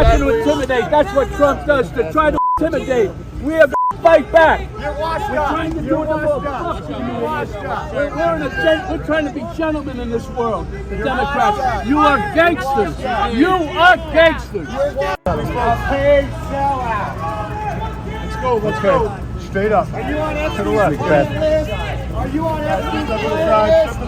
attacking to intimidate. That's what Trump does, to try to intimidate. We have to fight back. You're washed We're up. trying to do You're it washed all. up. You're washed up. We're trying to be gentlemen in this world. The Democrats. You are gangsters. You are gangsters. A paid sellout. Let's go. Let's go. Straight up. Are you on SB's to the left, list? Are you on SB's list?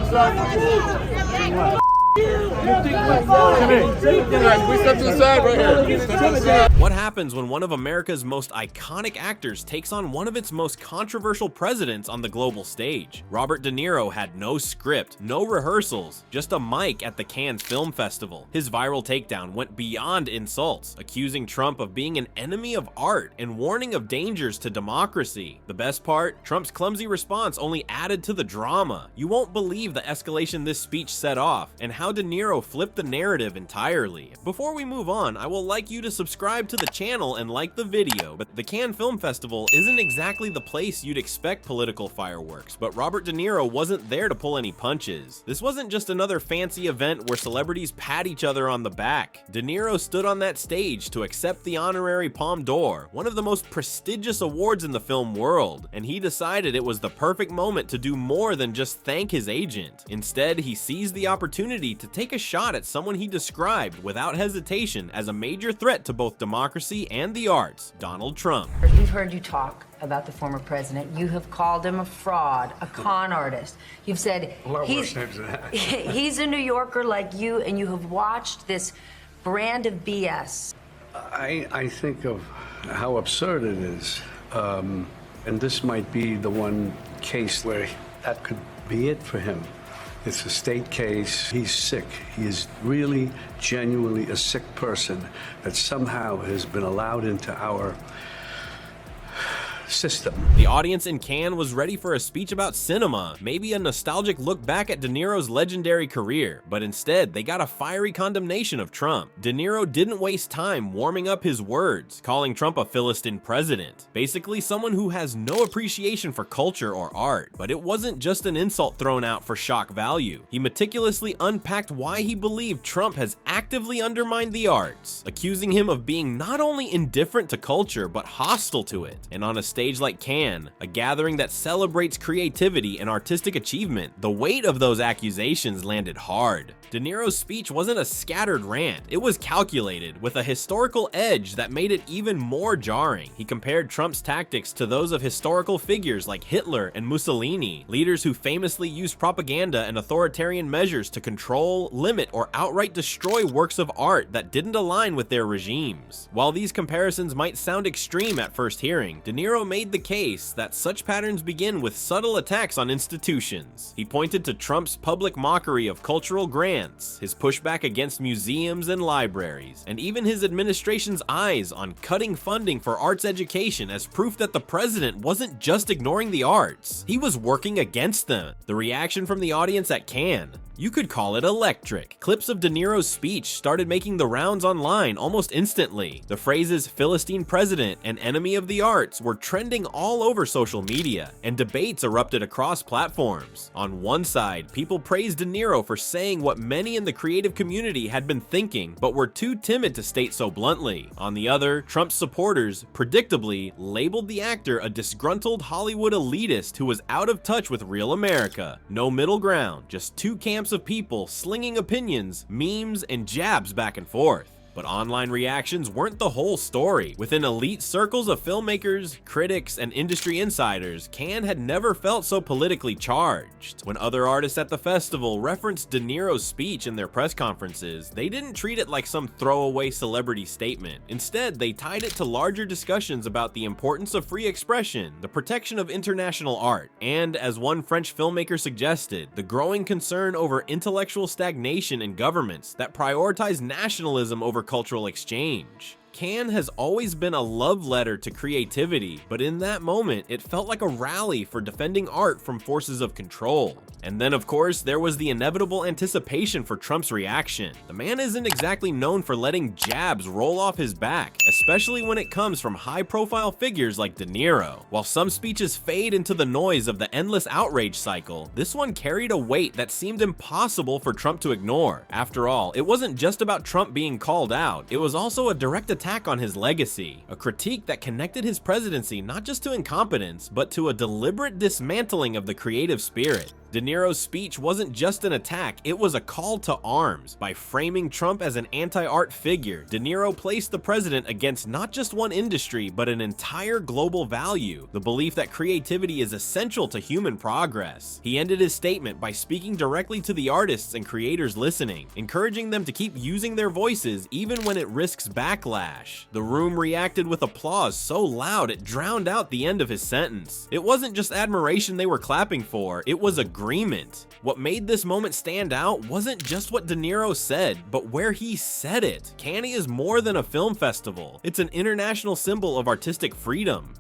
What happens when one of America's most iconic actors takes on one of its most controversial presidents on the global stage? Robert De Niro had no script, no rehearsals, just a mic at the Cannes Film Festival. His viral takedown went beyond insults, accusing Trump of being an enemy of art and warning of dangers to democracy. The best part? Trump's clumsy response only added to the drama. You won't believe the escalation this speech set off, and how De Niro flipped the narrative entirely. Before we move on, I will like you to subscribe to the channel and like the video. But the Cannes Film Festival isn't exactly the place you'd expect political fireworks, but Robert De Niro wasn't there to pull any punches. This wasn't just another fancy event where celebrities pat each other on the back. De Niro stood on that stage to accept the honorary Palme d'Or, one of the most prestigious awards in the film world, and he decided it was the perfect moment to do more than just thank his agent. Instead, he seized the opportunity to take a shot at someone he described without hesitation as a major threat to both democracy and the arts, Donald Trump. We've heard you talk about the former president. You have called him a fraud, a con artist. You've said he's a New Yorker like you, and you have watched this brand of BS. I think of how absurd it is. And this might be the one case where that could be it for him. It's a state case. He's sick. He is really, genuinely a sick person that somehow has been allowed into our system. The audience in Cannes was ready for a speech about cinema, maybe a nostalgic look back at De Niro's legendary career, but instead they got a fiery condemnation of Trump. De Niro didn't waste time warming up his words, calling Trump a Philistine president, basically someone who has no appreciation for culture or art. But it wasn't just an insult thrown out for shock value. He meticulously unpacked why he believed Trump has actively undermined the arts, accusing him of being not only indifferent to culture but hostile to it. And on a stage like Cannes, a gathering that celebrates creativity and artistic achievement, the weight of those accusations landed hard. De Niro's speech wasn't a scattered rant, it was calculated, with a historical edge that made it even more jarring. He compared Trump's tactics to those of historical figures like Hitler and Mussolini, leaders who famously used propaganda and authoritarian measures to control, limit, or outright destroy works of art that didn't align with their regimes. While these comparisons might sound extreme at first hearing, De Niro made the case that such patterns begin with subtle attacks on institutions. He pointed to Trump's public mockery of cultural grants, his pushback against museums and libraries, and even his administration's eyes on cutting funding for arts education as proof that the president wasn't just ignoring the arts, he was working against them. The reaction from the audience at Cannes, you could call it electric. Clips of De Niro's speech started making the rounds online almost instantly. The phrases Philistine president and enemy of the arts were trending all over social media, and debates erupted across platforms. On one side, people praised De Niro for saying what many in the creative community had been thinking, but were too timid to state so bluntly. On the other, Trump's supporters, predictably, labeled the actor a disgruntled Hollywood elitist who was out of touch with real America. No middle ground, just two camps of people slinging opinions, memes, and jabs back and forth. But online reactions weren't the whole story. Within elite circles of filmmakers, critics, and industry insiders, Cannes had never felt so politically charged. When other artists at the festival referenced De Niro's speech in their press conferences, they didn't treat it like some throwaway celebrity statement. Instead, they tied it to larger discussions about the importance of free expression, the protection of international art, and, as one French filmmaker suggested, the growing concern over intellectual stagnation in governments that prioritize nationalism over cultural exchange. Cannes has always been a love letter to creativity, but in that moment, it felt like a rally for defending art from forces of control. And then, of course, there was the inevitable anticipation for Trump's reaction. The man isn't exactly known for letting jabs roll off his back, especially when it comes from high-profile figures like De Niro. While some speeches fade into the noise of the endless outrage cycle, this one carried a weight that seemed impossible for Trump to ignore. After all, it wasn't just about Trump being called out, it was also a direct attack on his legacy, a critique that connected his presidency not just to incompetence, but to a deliberate dismantling of the creative spirit. De Niro's speech wasn't just an attack, it was a call to arms. By framing Trump as an anti-art figure, De Niro placed the president against not just one industry, but an entire global value, the belief that creativity is essential to human progress. He ended his statement by speaking directly to the artists and creators listening, encouraging them to keep using their voices even when it risks backlash. The room reacted with applause so loud it drowned out the end of his sentence. It wasn't just admiration they were clapping for, it was agreement. What made this moment stand out wasn't just what De Niro said, but where he said it. Cannes is more than a film festival. It's an international symbol of artistic freedom.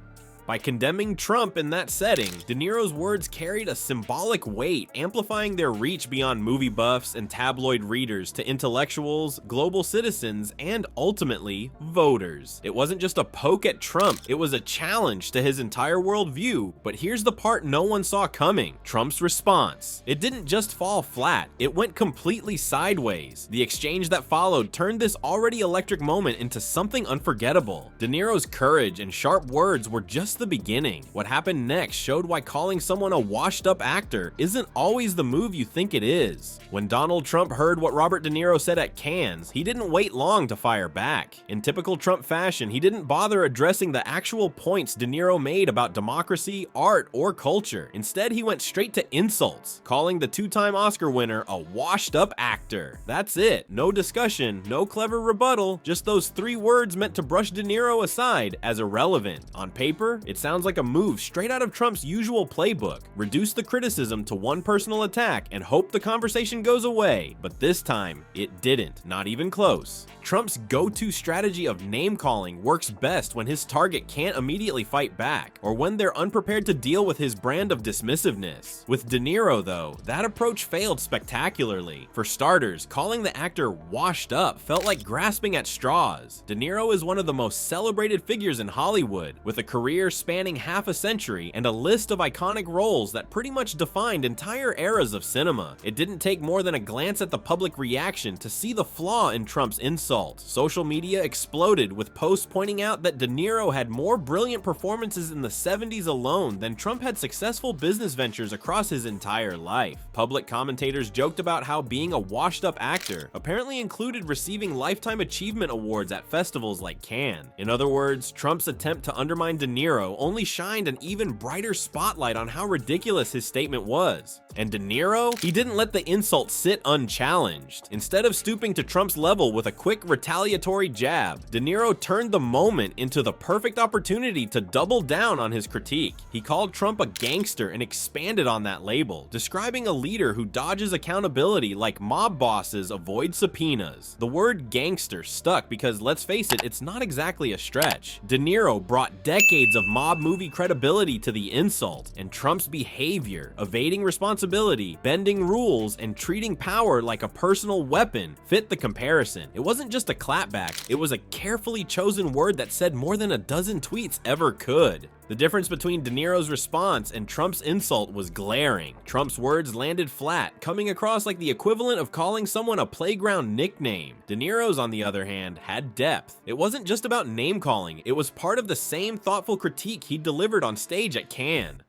By condemning Trump in that setting, De Niro's words carried a symbolic weight, amplifying their reach beyond movie buffs and tabloid readers to intellectuals, global citizens, and ultimately, voters. It wasn't just a poke at Trump, it was a challenge to his entire worldview, but here's the part no one saw coming: Trump's response. It didn't just fall flat, it went completely sideways. The exchange that followed turned this already electric moment into something unforgettable. De Niro's courage and sharp words were just the beginning. What happened next showed why calling someone a washed-up actor isn't always the move you think it is. When Donald Trump heard what Robert De Niro said at Cannes, he didn't wait long to fire back. In typical Trump fashion, he didn't bother addressing the actual points De Niro made about democracy, art, or culture. Instead, he went straight to insults, calling the two-time Oscar winner a washed-up actor. That's it. No discussion, no clever rebuttal, just those 3 words meant to brush De Niro aside as irrelevant. On paper, it sounds like a move straight out of Trump's usual playbook. Reduce the criticism to one personal attack and hope the conversation goes away. But this time, it didn't. Not even close. Trump's go-to strategy of name-calling works best when his target can't immediately fight back, or when they're unprepared to deal with his brand of dismissiveness. With De Niro, though, that approach failed spectacularly. For starters, calling the actor washed up felt like grasping at straws. De Niro is one of the most celebrated figures in Hollywood, with a career spanning half a century and a list of iconic roles that pretty much defined entire eras of cinema. It didn't take more than a glance at the public reaction to see the flaw in Trump's insult. Social media exploded with posts pointing out that De Niro had more brilliant performances in the 70s alone than Trump had successful business ventures across his entire life. Public commentators joked about how being a washed-up actor apparently included receiving Lifetime Achievement Awards at festivals like Cannes. In other words, Trump's attempt to undermine De Niro only shined an even brighter spotlight on how ridiculous his statement was. And De Niro? He didn't let the insult sit unchallenged. Instead of stooping to Trump's level with a quick retaliatory jab, De Niro turned the moment into the perfect opportunity to double down on his critique. He called Trump a gangster and expanded on that label, describing a leader who dodges accountability like mob bosses avoid subpoenas. The word gangster stuck because, let's face it, it's not exactly a stretch. De Niro brought decades of mob movie credibility to the insult, and Trump's behavior, evading responsibility, bending rules, and treating power like a personal weapon fit the comparison. It wasn't just a clapback, it was a carefully chosen word that said more than a dozen tweets ever could. The difference between De Niro's response and Trump's insult was glaring. Trump's words landed flat, coming across like the equivalent of calling someone a playground nickname. De Niro's, on the other hand, had depth. It wasn't just about name-calling, it was part of the same thoughtful critique he delivered on stage at Cannes.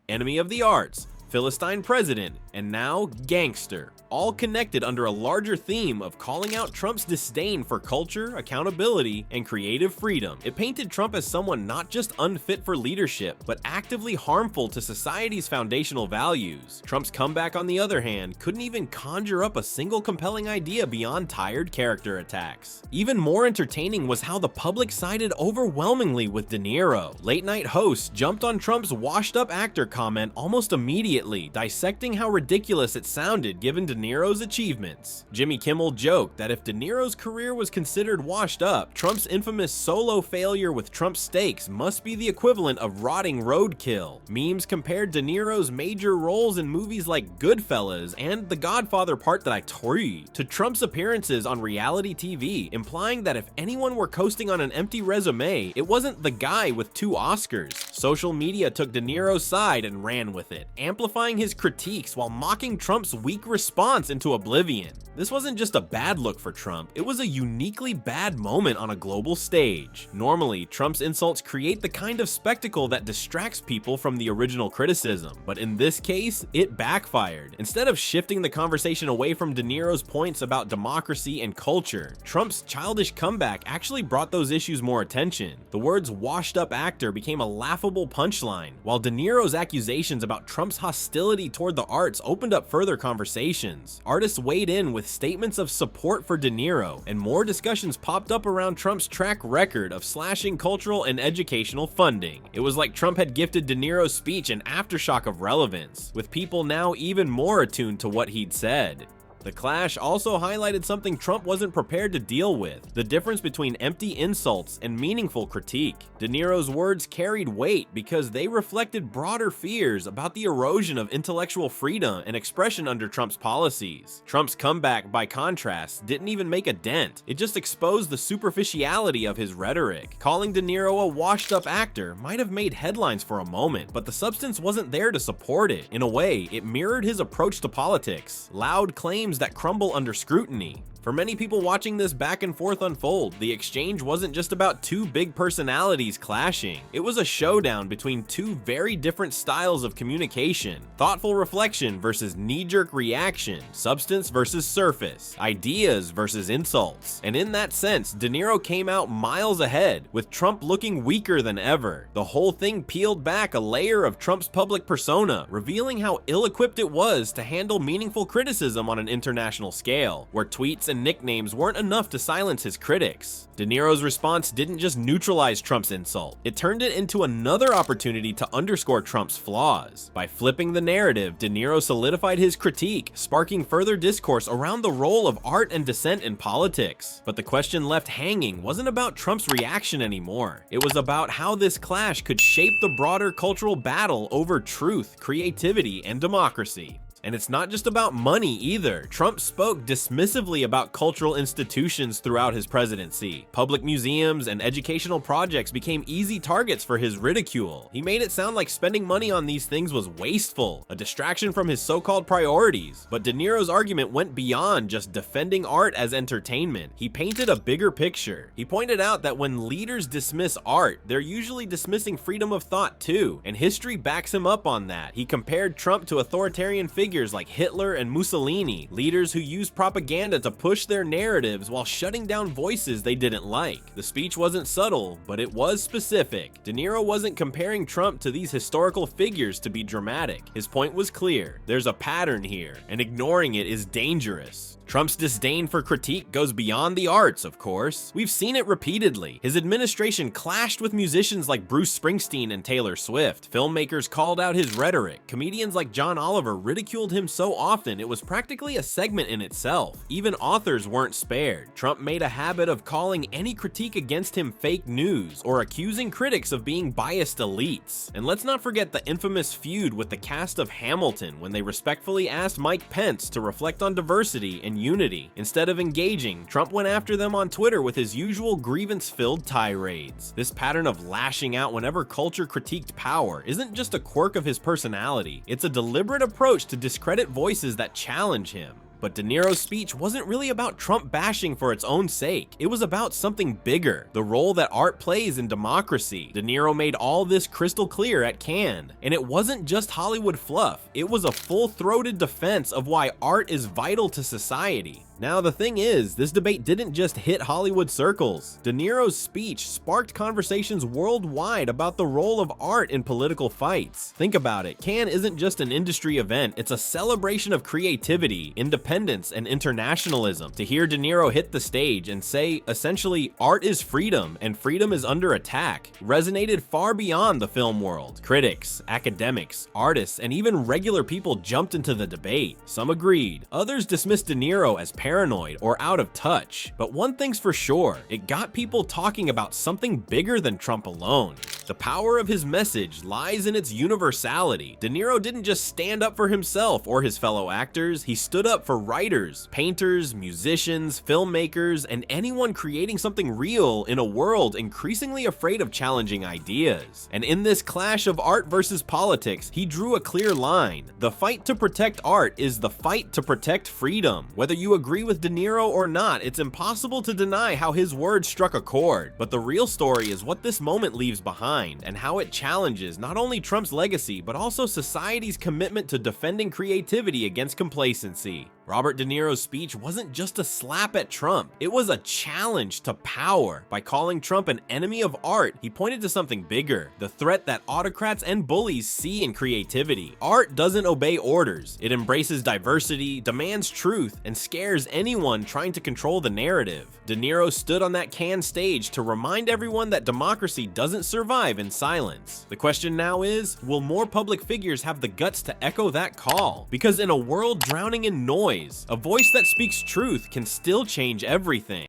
Enemy of the arts, Philistine president, and now gangster, all connected under a larger theme of calling out Trump's disdain for culture, accountability, and creative freedom. It painted Trump as someone not just unfit for leadership, but actively harmful to society's foundational values. Trump's comeback, on the other hand, couldn't even conjure up a single compelling idea beyond tired character attacks. Even more entertaining was how the public sided overwhelmingly with De Niro. Late-night hosts jumped on Trump's washed-up actor comment almost immediately, dissecting how ridiculous it sounded given De Niro's achievements. Jimmy Kimmel joked that if De Niro's career was considered washed up, Trump's infamous solo failure with Trump Steaks must be the equivalent of rotting roadkill. Memes compared De Niro's major roles in movies like Goodfellas and The Godfather Part That I Tree to Trump's appearances on reality TV, implying that if anyone were coasting on an empty resume, it wasn't the guy with 2 Oscars. Social media took De Niro's side and ran with it, amplifying his critiques while mocking Trump's weak response into oblivion. This wasn't just a bad look for Trump, it was a uniquely bad moment on a global stage. Normally, Trump's insults create the kind of spectacle that distracts people from the original criticism, but in this case, it backfired. Instead of shifting the conversation away from De Niro's points about democracy and culture, Trump's childish comeback actually brought those issues more attention. The words washed up actor became a laughable punchline, while De Niro's accusations about Trump's hostility toward the arts opened up further conversations. Artists weighed in with statements of support for De Niro, and more discussions popped up around Trump's track record of slashing cultural and educational funding. It was like Trump had gifted De Niro's speech an aftershock of relevance, with people now even more attuned to what he'd said. The clash also highlighted something Trump wasn't prepared to deal with: the difference between empty insults and meaningful critique. De Niro's words carried weight because they reflected broader fears about the erosion of intellectual freedom and expression under Trump's policies. Trump's comeback, by contrast, didn't even make a dent. It just exposed the superficiality of his rhetoric. Calling De Niro a washed-up actor might have made headlines for a moment, but the substance wasn't there to support it. In a way, it mirrored his approach to politics: loud claims that crumble under scrutiny. For many people watching this back and forth unfold, the exchange wasn't just about 2 big personalities clashing. It was a showdown between 2 very different styles of communication: thoughtful reflection versus knee-jerk reaction, substance versus surface, ideas versus insults. And in that sense, De Niro came out miles ahead, with Trump looking weaker than ever. The whole thing peeled back a layer of Trump's public persona, revealing how ill-equipped it was to handle meaningful criticism on an international scale, where tweets and nicknames weren't enough to silence his critics. De Niro's response didn't just neutralize Trump's insult, it turned it into another opportunity to underscore Trump's flaws. By flipping the narrative, De Niro solidified his critique, sparking further discourse around the role of art and dissent in politics. But the question left hanging wasn't about Trump's reaction anymore. It was about how this clash could shape the broader cultural battle over truth, creativity, and democracy. And it's not just about money either. Trump spoke dismissively about cultural institutions throughout his presidency. Public museums and educational projects became easy targets for his ridicule. He made it sound like spending money on these things was wasteful, a distraction from his so-called priorities. But De Niro's argument went beyond just defending art as entertainment. He painted a bigger picture. He pointed out that when leaders dismiss art, they're usually dismissing freedom of thought too, and history backs him up on that. He compared Trump to authoritarian figures like Hitler and Mussolini, leaders who used propaganda to push their narratives while shutting down voices they didn't like. The speech wasn't subtle, but it was specific. De Niro wasn't comparing Trump to these historical figures to be dramatic. His point was clear: there's a pattern here, and ignoring it is dangerous. Trump's disdain for critique goes beyond the arts, of course. We've seen it repeatedly. His administration clashed with musicians like Bruce Springsteen and Taylor Swift. Filmmakers called out his rhetoric. Comedians like John Oliver ridiculed him so often it was practically a segment in itself. Even authors weren't spared. Trump made a habit of calling any critique against him fake news, or accusing critics of being biased elites. And let's not forget the infamous feud with the cast of Hamilton when they respectfully asked Mike Pence to reflect on diversity and unity. Instead of engaging, Trump went after them on Twitter with his usual grievance-filled tirades. This pattern of lashing out whenever culture critiqued power isn't just a quirk of his personality, it's a deliberate approach to discredit voices that challenge him. But De Niro's speech wasn't really about Trump bashing for its own sake. It was about something bigger: the role that art plays in democracy. De Niro made all this crystal clear at Cannes. And it wasn't just Hollywood fluff. It was a full-throated defense of why art is vital to society. Now, the thing is, this debate didn't just hit Hollywood circles. De Niro's speech sparked conversations worldwide about the role of art in political fights. Think about it, Cannes isn't just an industry event, it's a celebration of creativity, independence, and internationalism. To hear De Niro hit the stage and say, essentially, art is freedom, and freedom is under attack, resonated far beyond the film world. Critics, academics, artists, and even regular people jumped into the debate. Some agreed, others dismissed De Niro as paranoid or out of touch. But one thing's for sure, it got people talking about something bigger than Trump alone. The power of his message lies in its universality. De Niro didn't just stand up for himself or his fellow actors, he stood up for writers, painters, musicians, filmmakers, and anyone creating something real in a world increasingly afraid of challenging ideas. And in this clash of art versus politics, he drew a clear line. The fight to protect art is the fight to protect freedom. Whether you agree with De Niro or not, it's impossible to deny how his words struck a chord. But the real story is what this moment leaves behind, and how it challenges not only Trump's legacy, but also society's commitment to defending creativity against complacency. Robert De Niro's speech wasn't just a slap at Trump, it was a challenge to power. By calling Trump an enemy of art, he pointed to something bigger, the threat that autocrats and bullies see in creativity. Art doesn't obey orders, it embraces diversity, demands truth, and scares anyone trying to control the narrative. De Niro stood on that Cannes stage to remind everyone that democracy doesn't survive in silence. The question now is, will more public figures have the guts to echo that call? Because in a world drowning in noise, a voice that speaks truth can still change everything.